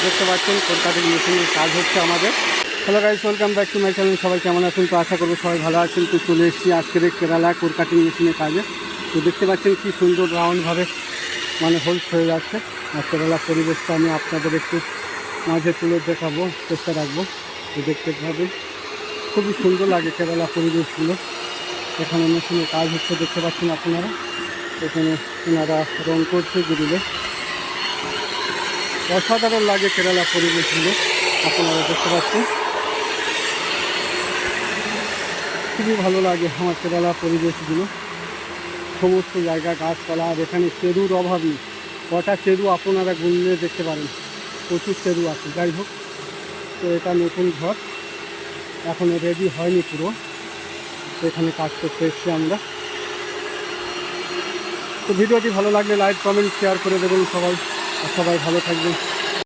দেখতে পাচ্ছেন কলকাতার মেশিনের কাজ হচ্ছে আমাদের। Hello guys, welcome back to my channel. সবাই কেমন আছেন? তো আশা করবো সবাই ভালো আছেন। তো চলে এসেছি আজকের কেরালা কোরকাটিং মেশিনের কাজে। তো দেখতে পাচ্ছেন কি সুন্দর রাউন্ডভাবে হোলস হয়ে যাচ্ছে। আর কেরালা পরিবেশটা আমি আপনাদের একটু মাঝে তুলে দেখাবো, চেষ্টা রাখবো। তো দেখতে পাবেন খুবই সুন্দর লাগে কেরালা পরিবেশগুলো। এখানে মেশিনের কাজ হচ্ছে, দেখতে পাচ্ছেন আপনারা। এখানে ওনারা রং করছে গ্রিলে। অসাধারণ লাগে কেরালা পরিবেশগুলো, আপনারা দেখতে পাচ্ছেন। খুবই ভালো লাগে আমার কেরালা পরিবেশগুলো। সমস্ত জায়গা গাছপালা, আর এখানে চেরুর অভাব নেই। কটা চেরু আপনারা গুনলে দেখতে পারেন, প্রচুর চেরু আছে। যাই হোক, তো এটা নতুন ঘর, এখনও রেডি হয়নি পুরো। এখানে কাজ করতে এসেছি আমরা। তো ভিডিওটি ভালো লাগলে লাইক কমেন্ট শেয়ার করে দেবেন সবাই, আর সবাই ভালো থাকবেন।